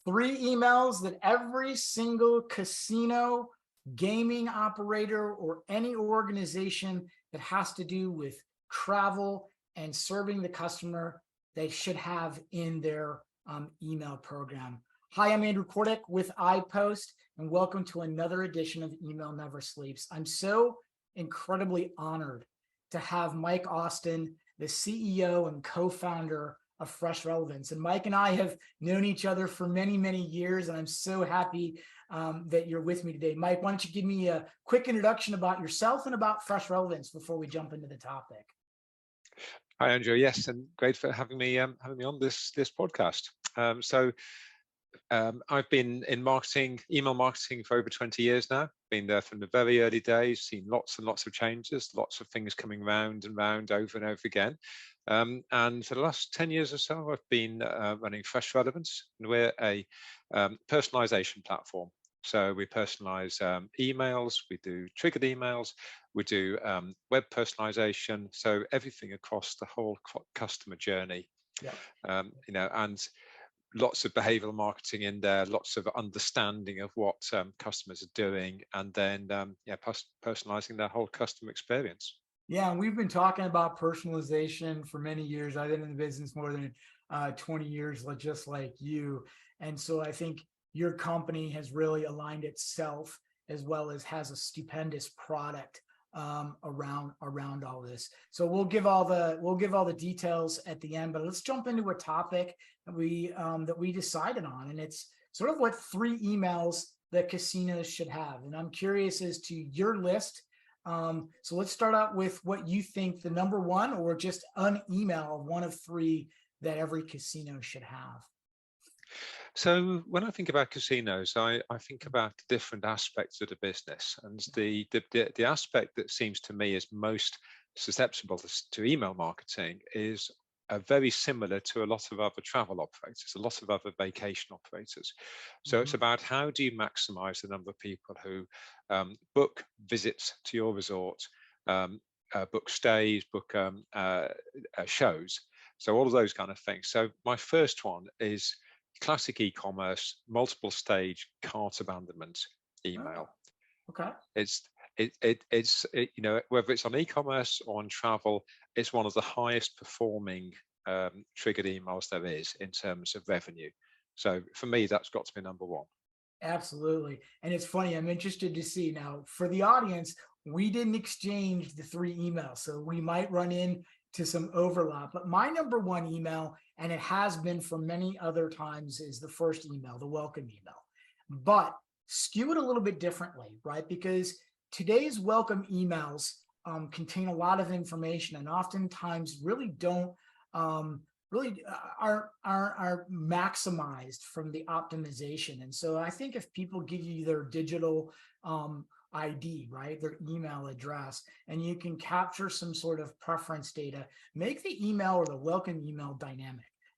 3 emails that every single casino, gaming operator, or any organization that has to do with travel and serving the customer, they should have in their email program. Hi, I'm Andrew Kordek with iPost, and welcome to another edition of Email Never Sleeps. I'm so incredibly honored to have Mike Austin, the CEO and co-founder of Fresh Relevance. And Mike and I have known each other for many, many years, and I'm so happy that you're with me today. Mike, why don't you give me a quick introduction about yourself and about Fresh Relevance before we jump into the topic? Hi, Andrew. Yes, and great for having me on this podcast. I've been in marketing, email marketing, for over 20 years now. Been there from the very early days, seen lots and lots of changes, lots of things coming round and round over and over again. And for the last 10 years or so, I've been running Fresh Relevance, and we're a personalization platform. So we personalize emails, we do triggered emails, we do web personalization, so everything across the whole customer journey. Yeah. And lots of behavioral marketing in there, lots of understanding of what customers are doing, and then personalizing their whole customer experience. Yeah, and we've been talking about personalization for many years. I've been in the business more than 20 years, just like you. And so I think your company has really aligned itself, as well as has a stupendous product around all this. So we'll give all the details at the end, but let's jump into a topic that we decided on, and it's sort of what 3 emails that casinos should have. And I'm curious as to your list. So let's start out with what you think the number 1, or just an email, one of 3 that every casino should have. So when I think about casinos, I think about different aspects of the business, and the aspect that seems to me is most susceptible to email marketing is very similar to a lot of other travel operators, a lot of other vacation operators. So it's about how do you maximize the number of people who book visits to your resort, book stays, book shows. So all of those kind of things. So my first one is classic e-commerce, multiple stage cart abandonment email. Okay. It's whether it's on e-commerce or on travel, it's one of the highest performing triggered emails there is in terms of revenue. So for me, that's got to be number 1. Absolutely. And it's funny, I'm interested to see now for the audience, we didn't exchange the 3 emails, so we might run into some overlap, but my number 1 email, and it has been for many other times, is the first email, the welcome email, but skew it a little bit differently, right? Because today's welcome emails contain a lot of information, and oftentimes really don't are maximized from the optimization. And so I think if people give you their digital ID, right, their email address, and you can capture some sort of preference data, make the email or the welcome email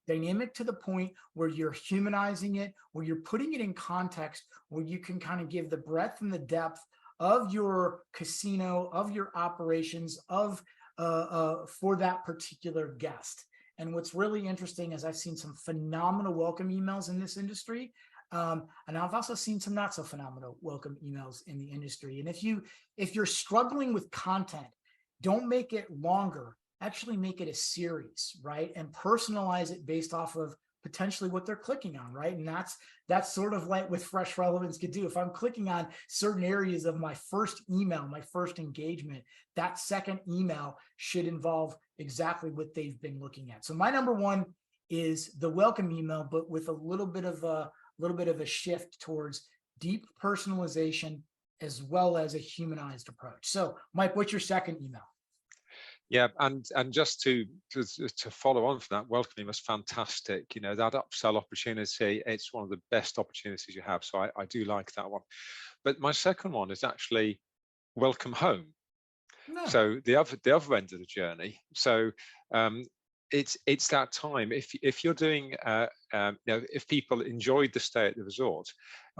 dynamic to the point where you're humanizing it, where you're putting it in context, where you can kind of give the breadth and the depth of your casino, of your operations, of for that particular guest. And what's really interesting is I've seen some phenomenal welcome emails in this industry. And I've also seen some not so phenomenal welcome emails in the industry. And if you're struggling with content, don't make it longer. Actually make it a series, right? And personalize it based off of potentially what they're clicking on, right? And that's sort of like what Fresh Relevance could do. If I'm clicking on certain areas of my first email, my first engagement, that second email should involve exactly what they've been looking at. So my number 1 is the welcome email, but with a little bit of a shift towards deep personalization as well as a humanized approach. So Mike, what's your second email? Yeah, and just to follow on from that, welcoming was fantastic. That upsell opportunity, it's one of the best opportunities you have. So I do like that one. But my second one is actually welcome home. No. So the other end of the journey. So it's that time. If you're doing, if people enjoyed the stay at the resort,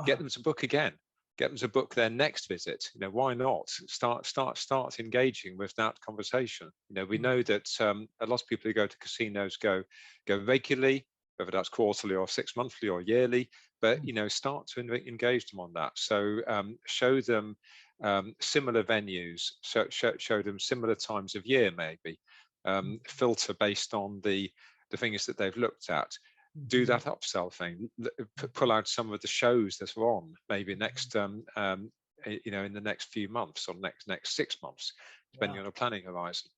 get them to book again. Get them to book their next visit. Why not start engaging with that conversation? We know that a lot of people who go to casinos go regularly, whether that's quarterly or 6 monthly or yearly, but Mm. start to engage them on that. So show them similar venues, show them similar times of year, maybe filter based on the things that they've looked at. Do Mhm. that upsell thing. Pull out some of the shows that are on, maybe next in the next few months or next 6 months, depending Yeah. on a planning horizon.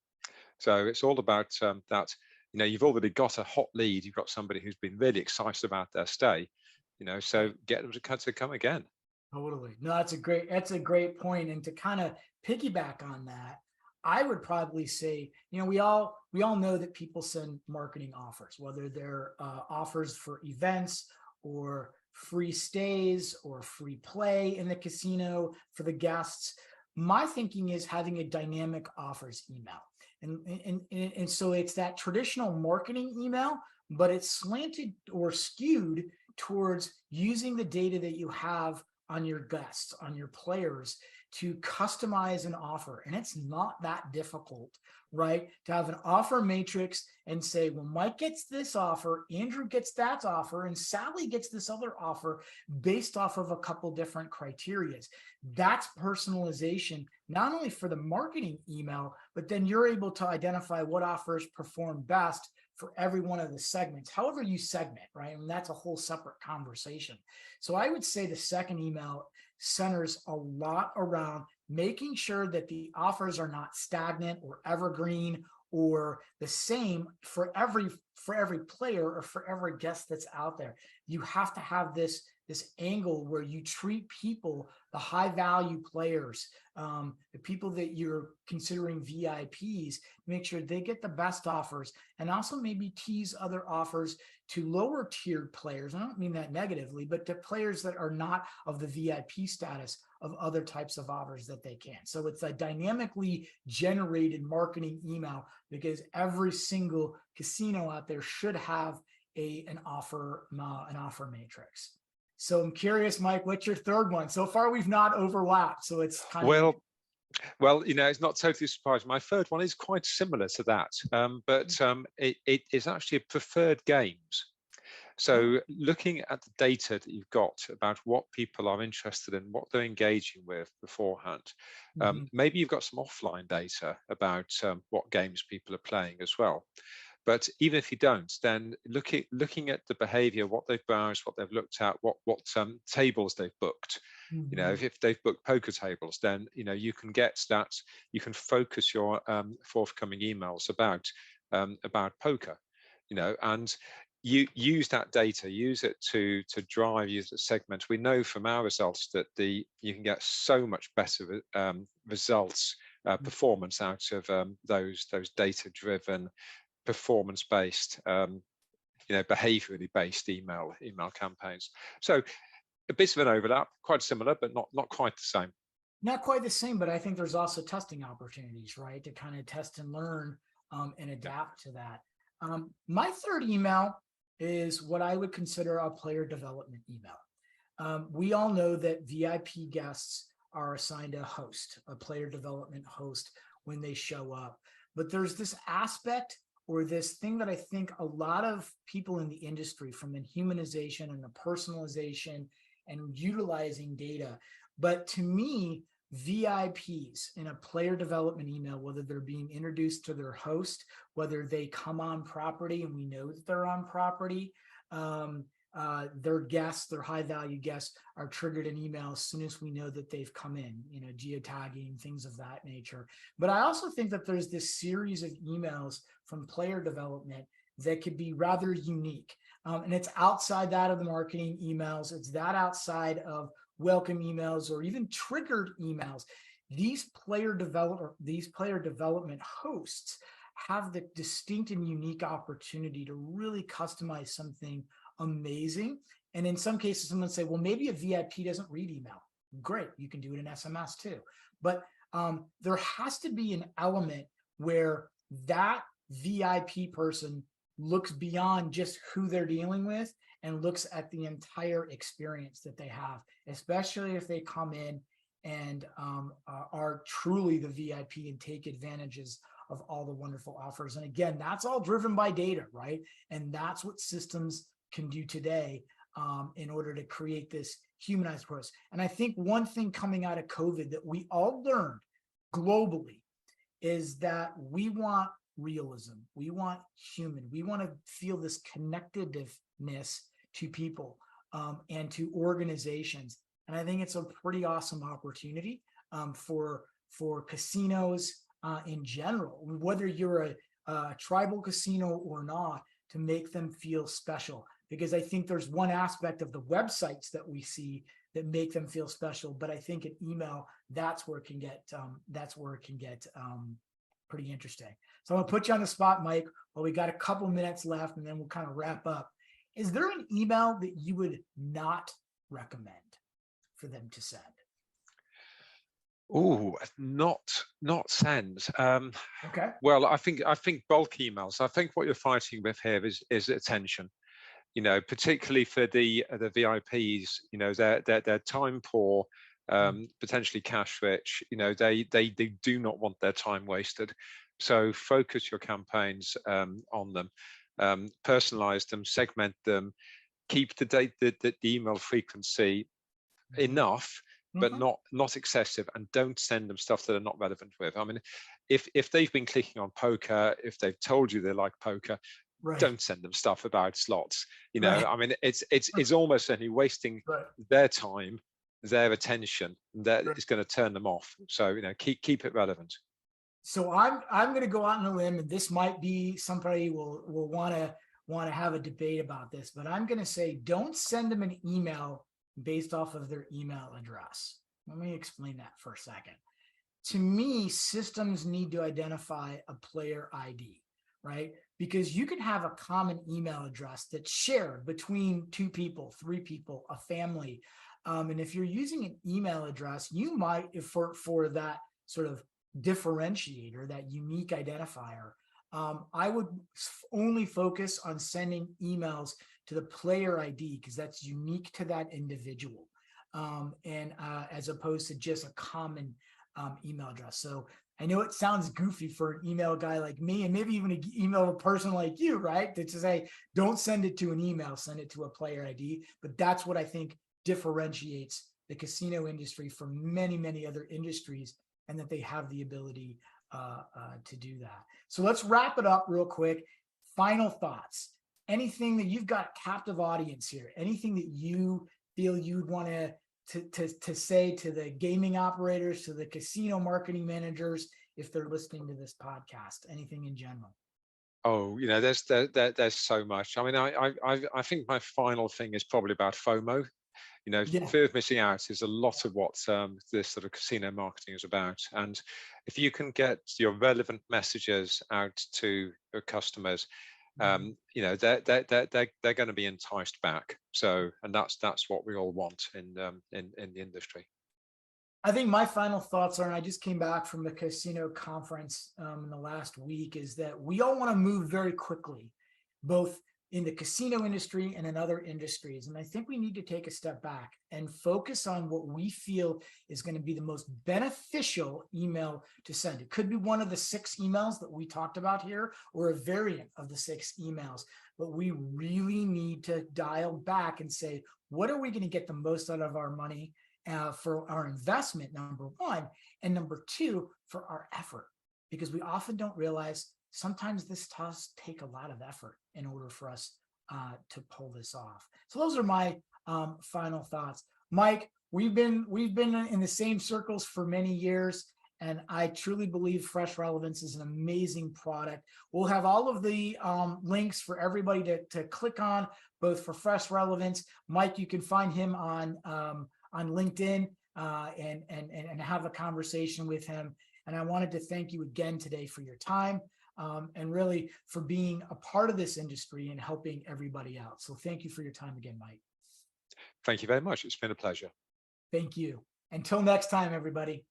So it's all about that. You've already got a hot lead. You've got somebody who's been really excited about their stay. So get them to come again. Totally. No, that's a great point. And to kind of piggyback on that, I would probably say, we all know that people send marketing offers, whether they're offers for events or free stays or free play in the casino for the guests. My thinking is having a dynamic offers email. And so it's that traditional marketing email, but it's slanted or skewed towards using the data that you have on your guests, on your players, to customize an offer. And it's not that difficult, right? To have an offer matrix and say, well, Mike gets this offer, Andrew gets that offer, and Sally gets this other offer based off of a couple different criterias. That's personalization, not only for the marketing email, but then you're able to identify what offers perform best for every one of the segments, however you segment, right? And that's a whole separate conversation. So I would say the second email centers a lot around making sure that the offers are not stagnant or evergreen or the same for every player or for every guest that's out there. You have to have this angle where you treat people, the high value players, the people that you're considering VIPs, make sure they get the best offers, and also maybe tease other offers to lower tiered players. I don't mean that negatively, but to players that are not of the VIP status of other types of offers that they can. So it's a dynamically generated marketing email, because every single casino out there should have an offer matrix. So I'm curious, Mike, what's your third one? So far, we've not overlapped, so it's kind of Well, it's not totally surprising. My third one is quite similar to that, but it is actually preferred games. So looking at the data that you've got about what people are interested in, what they're engaging with beforehand, maybe you've got some offline data about what games people are playing as well. But even if you don't, then looking at the behavior, what they've browsed, what they've looked at, what tables they've booked. If they've booked poker tables, then you can get that. You can focus your forthcoming emails about poker. And you use that data, use it to drive, use it segment. We know from our results that you can get so much better results, performance out of those data-driven, performance-based, behaviorally based email campaigns. So a bit of an overlap, quite similar, but not quite the same. Not quite the same, but I think there's also testing opportunities, right? To kind of test and learn and adapt to that. My third email is what I would consider a player development email. We all know that VIP guests are assigned a host, a player development host, when they show up. But there's this aspect or this thing that I think a lot of people in the industry, from the humanization and the personalization and utilizing data. But to me, VIPs in a player development email, whether they're being introduced to their host, whether they come on property and we know that they're on property, their guests, their high value guests, are triggered an email as soon as we know that they've come in, geotagging, things of that nature. But I also think that there's this series of emails from player development that could be rather unique. And it's outside that of the marketing emails. It's that outside of welcome emails or even triggered emails. These player development hosts have the distinct and unique opportunity to really customize something amazing. And in some cases, someone say, well, maybe a VIP doesn't read email. Great, you can do it in SMS too. But there has to be an element where that VIP person looks beyond just who they're dealing with and looks at the entire experience that they have, especially if they come in and are truly the VIP and take advantages of all the wonderful offers. And again, that's all driven by data, right? And that's what systems can do today in order to create this humanized process. And I think one thing coming out of COVID that we all learned globally is that we want realism. We want human. We want to feel this connectedness to people and to organizations. And I think it's a pretty awesome opportunity for casinos in general, whether you're a tribal casino or not, to make them feel special. Because I think there's one aspect of the websites that we see that make them feel special, but I think in email, that's where it can get pretty interesting. So I'm gonna put you on the spot, Mike. Well, we got a couple minutes left, and then we'll kind of wrap up. Is there an email that you would not recommend for them to send? Oh, not send. Okay. Well, I think bulk emails. I think what you're fighting with here is attention. You know, particularly for the VIPs. You know, they're time poor, potentially cash rich. You know, they do not want their time wasted. So focus your campaigns on them, personalize them, segment them, keep the email frequency enough, but not excessive, and don't send them stuff that are not relevant with. I mean, if they've been clicking on poker, if they've told you they like poker, don't send them stuff about slots. You know, I mean, it's almost certainly wasting their time, their attention. That is going to turn them off. So, you know, keep it relevant. So I'm going to go out on a limb, and this might be somebody will want to have a debate about this, but I'm going to say don't send them an email based off of their email address. Let me explain that for a second. To me, systems need to identify a player ID, right? Because you can have a common email address that's shared between 2 people, 3 people, a family. And if you're using an email address, you might, for that sort of differentiator, that unique identifier, I would only focus on sending emails to the player ID, because that's unique to that individual, and as opposed to just a common email address. So I know it sounds goofy for an email guy like me, and maybe even an email person like you, right? To say, don't send it to an email, send it to a player ID. But that's what I think differentiates the casino industry from many, many other industries, and that they have the ability to do that. So let's wrap it up real quick. Final thoughts. Anything that you've got a captive audience here, anything that you feel you'd want to say to the gaming operators, to the casino marketing managers, if they're listening to this podcast, anything in general? Oh, you know, there's so much. I mean, I think my final thing is probably about FOMO. You know, fear of missing out is a lot of what this sort of casino marketing is about. And if you can get your relevant messages out to your customers, you know, they're going to be enticed back. So, and that's what we all want in the industry. I think my final thoughts are, and I just came back from the casino conference in the last week, is that we all want to move very quickly, both in the casino industry and in other industries. And I think we need to take a step back and focus on what we feel is going to be the most beneficial email to send. It could be one of the 6 emails that we talked about here, or a variant of the 6 emails. But we really need to dial back and say, what are we going to get the most out of our money for our investment, number 1, and number 2, for our effort? Because we often don't realize sometimes this does take a lot of effort in order for us to pull this off. So those are my final thoughts. Mike, we've been in the same circles for many years, and I truly believe Fresh Relevance is an amazing product. We'll have all of the links for everybody to click on, both for Fresh Relevance. Mike, you can find him on LinkedIn and have a conversation with him. And I wanted to thank you again today for your time. And really for being a part of this industry and helping everybody out. So thank you for your time again, Mike. Thank you very much. It's been a pleasure. Thank you. Until next time, everybody.